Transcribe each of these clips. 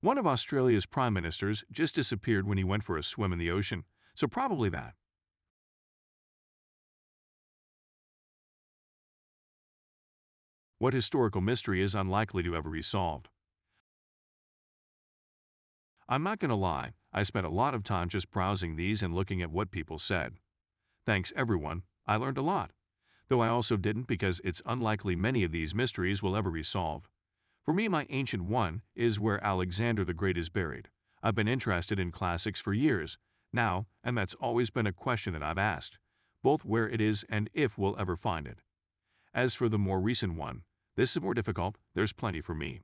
One of Australia's prime ministers just disappeared when he went for a swim in the ocean, so probably that. What historical mystery is unlikely to ever be solved? I'm not going to lie, I spent a lot of time just browsing these and looking at what people said. Thanks everyone, I learned a lot. Though I also didn't because it's unlikely many of these mysteries will ever be solved. For me, my ancient one is where Alexander the Great is buried. I've been interested in classics for years now, and that's always been a question that I've asked, both where it is and if we'll ever find it. As for the more recent one, this is more difficult, there's plenty for me.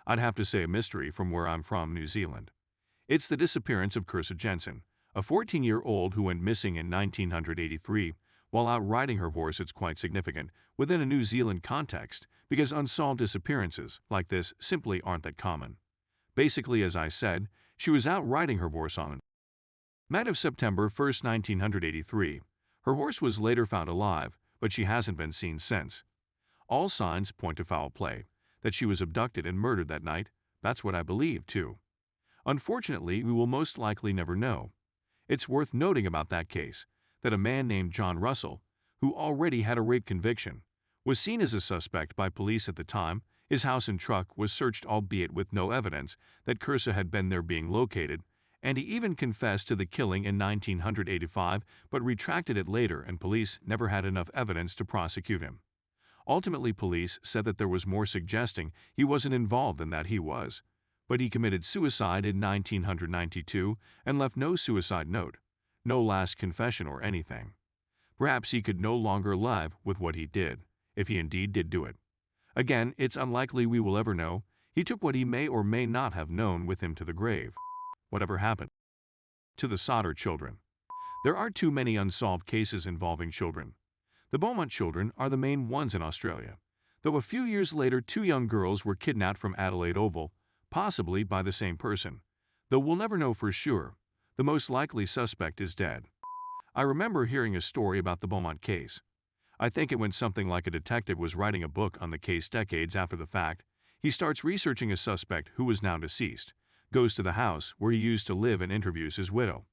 I'd have to say a mystery from where I'm from, New Zealand. It's the disappearance of Kirsa Jensen, a 14-year-old who went missing in 1983 while out riding her horse. It's quite significant within a New Zealand context because unsolved disappearances like this simply aren't that common. Basically, as I said, she was out riding her horse on night of September 1st, 1983. Her horse was later found alive, but she hasn't been seen since. All signs point to foul play, that she was abducted and murdered that night. That's what I believe, too. Unfortunately, we will most likely never know. It's worth noting about that case that a man named John Russell, who already had a rape conviction, was seen as a suspect by police at the time. His house and truck was searched, albeit with no evidence that Kirsa had been there being located, and he even confessed to the killing in 1985 but retracted it later, and police never had enough evidence to prosecute him. Ultimately, police said that there was more suggesting he wasn't involved than that he was, but he committed suicide in 1992 and left no suicide note, no last confession or anything. Perhaps he could no longer live with what he did, if he indeed did do it. Again, it's unlikely we will ever know. He took what he may or may not have known with him to the grave. Whatever happened to the Sodder children? There are too many unsolved cases involving children. The Beaumont children are the main ones in Australia, though a few years later 2 young girls were kidnapped from Adelaide Oval, possibly by the same person. Though we'll never know for sure, the most likely suspect is dead. I remember hearing a story about the Beaumont case. I think it went something like a detective was writing a book on the case decades after the fact. He starts researching a suspect who was now deceased, goes to the house where he used to live and interviews his widow.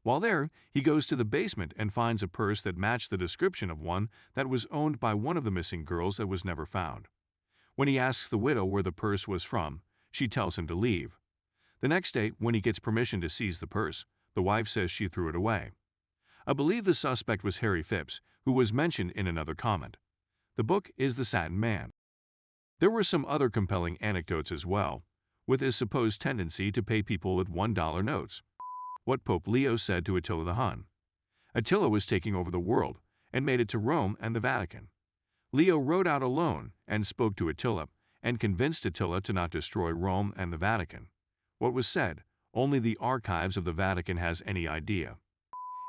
While there, he goes to the basement and finds a purse that matched the description of one that was owned by one of the missing girls that was never found. When he asks the widow where the purse was from, she tells him to leave. The next day, when he gets permission to seize the purse, the wife says she threw it away. I believe the suspect was Harry Phipps, who was mentioned in another comment. The book is The Satin Man. There were some other compelling anecdotes as well, with his supposed tendency to pay people with $1 notes. What Pope Leo said to Attila the Hun. Attila was taking over the world and made it to Rome and the Vatican. Leo rode out alone and spoke to Attila and convinced Attila to not destroy Rome and the Vatican. What was said, only the archives of the Vatican has any idea.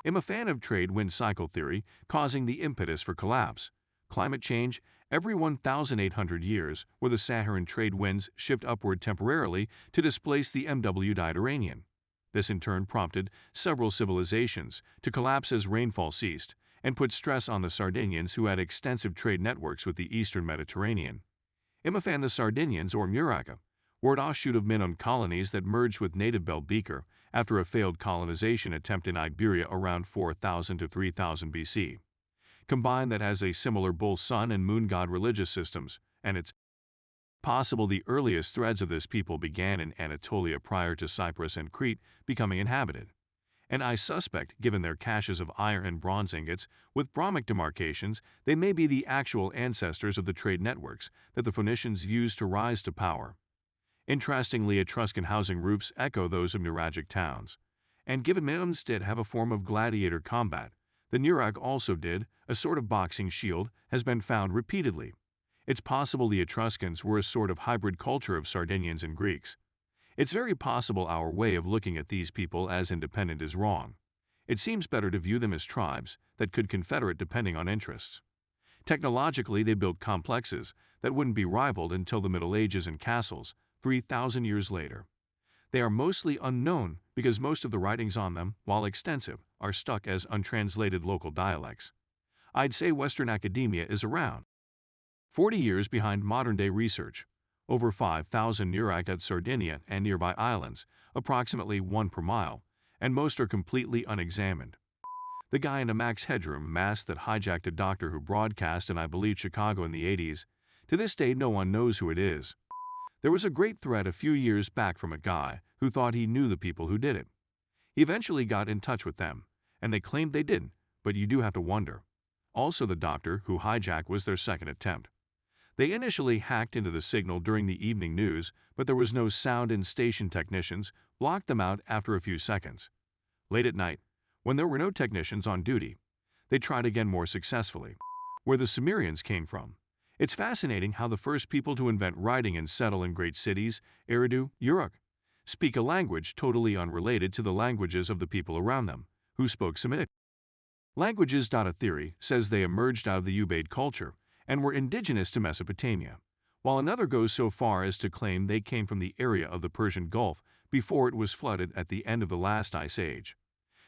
I'm a fan of trade wind cycle theory causing the impetus for collapse. Climate change, every 1,800 years, where the Saharan trade winds shift upward temporarily to displace the Mediterranean. This in turn prompted several civilizations to collapse as rainfall ceased and put stress on the Sardinians, who had extensive trade networks with the eastern Mediterranean. Imafan, the Sardinians, or Muraca, were an offshoot of Minoan colonies that merged with native Belbeker after a failed colonization attempt in Iberia around 4000 to 3000 BC. Combined, that has a similar bull sun and moon god religious systems, and it's possible the earliest threads of this people began in Anatolia prior to Cyprus and Crete becoming inhabited. And I suspect, given their caches of iron and bronze ingots with Brahmic demarcations, they may be the actual ancestors of the trade networks that the Phoenicians used to rise to power. Interestingly, Etruscan housing roofs echo those of Nuragic towns. And given Minoans did have a form of gladiator combat, the Nurag also did, a sort of boxing shield has been found repeatedly. It's possible the Etruscans were a sort of hybrid culture of Sardinians and Greeks. It's very possible our way of looking at these people as independent is wrong. It seems better to view them as tribes that could confederate depending on interests. Technologically, they built complexes that wouldn't be rivaled until the Middle Ages and castles 3,000 years later. They are mostly unknown because most of the writings on them, while extensive, are stuck as untranslated local dialects. I'd say Western academia is around 40 years behind modern-day research. over 5,000 Nurak at Sardinia and nearby islands, approximately 1 per mile, and most are completely unexamined. The guy in a Max Headroom mask that hijacked a doctor who broadcast in, I believe, Chicago in the 80s, to this day no one knows who it is. There was a great threat a few years back from a guy who thought he knew the people who did it. He eventually got in touch with them, and they claimed they didn't, but you do have to wonder. Also, the doctor who hijacked was their second attempt. They initially hacked into the signal during the evening news, but there was no sound and station technicians blocked them out after a few seconds. Late at night, when there were no technicians on duty, they tried again more successfully. Where the Sumerians came from. It's fascinating how the first people to invent writing and settle in great cities, Eridu, Uruk, speak a language totally unrelated to the languages of the people around them, who spoke Semitic. Languages. A theory says they emerged out of the Ubaid culture and were indigenous to Mesopotamia, while another goes so far as to claim they came from the area of the Persian Gulf before it was flooded at the end of the last ice age.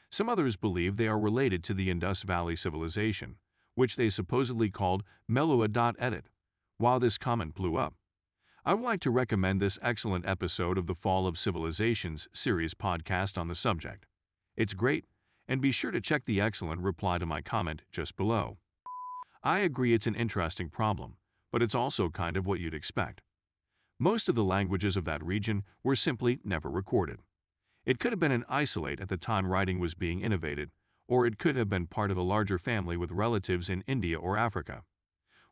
Some others believe they are related to the Indus Valley Civilization, which they supposedly called Meluhha. Edit. While this comment blew up, I would like to recommend this excellent episode of the Fall of Civilizations series podcast on the subject. It's great, and be sure to check the excellent reply to my comment just below. I agree it's an interesting problem, but it's also kind of what you'd expect. Most of the languages of that region were simply never recorded. It could have been an isolate at the time writing was being innovated, or it could have been part of a larger family with relatives in India or Africa.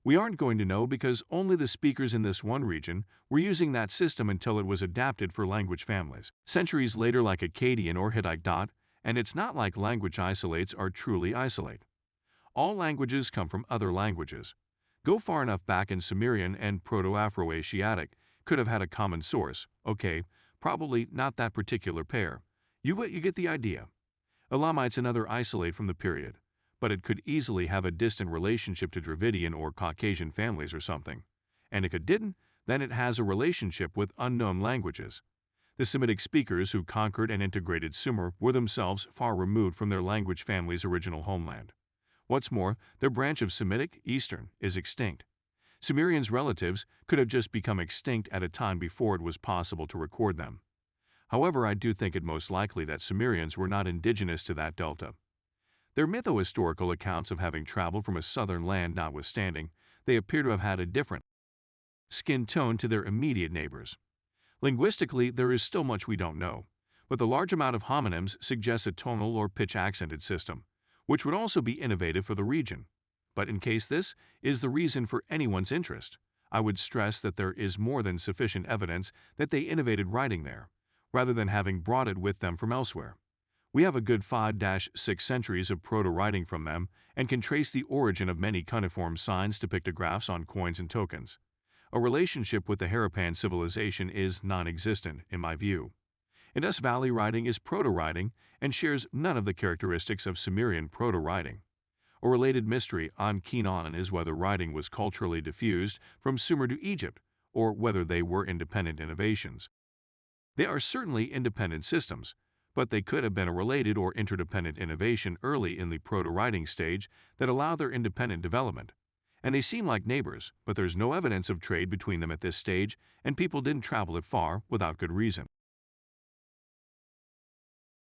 We aren't going to know because only the speakers in this one region were using that system until it was adapted for language families. Centuries later, like Akkadian or Hittite. And it's not like language isolates are truly isolate. All languages come from other languages. Go far enough back and Sumerian and Proto-Afro-Asiatic could have had a common source. Okay, probably not that particular pair. You get the idea. Elamite's another isolate from the period, but it could easily have a distant relationship to Dravidian or Caucasian families or something. And if it didn't, then it has a relationship with unknown languages. The Semitic speakers who conquered and integrated Sumer were themselves far removed from their language family's original homeland. What's more, their branch of Semitic, Eastern, is extinct. Sumerians' relatives could have just become extinct at a time before it was possible to record them. However, I do think it most likely that Sumerians were not indigenous to that delta. Their mytho-historical accounts of having traveled from a southern land notwithstanding, they appear to have had a different skin tone to their immediate neighbors. Linguistically, there is still much we don't know, but the large amount of homonyms suggests a tonal or pitch-accented system, which would also be innovative for the region. But in case this is the reason for anyone's interest, I would stress that there is more than sufficient evidence that they innovated writing there, rather than having brought it with them from elsewhere. We have a good 5-6 centuries of proto-writing from them and can trace the origin of many cuneiform signs to pictographs on coins and tokens. A relationship with the Harappan civilization is non-existent, in my view. Indus Valley writing is proto-writing and shares none of the characteristics of Sumerian proto-writing. A related mystery I'm keen on is whether writing was culturally diffused from Sumer to Egypt, or whether they were independent innovations. They are certainly independent systems, but they could have been a related or interdependent innovation early in the proto-writing stage that allowed their independent development. And they seem like neighbors, but there's no evidence of trade between them at this stage, and people didn't travel it far without good reason.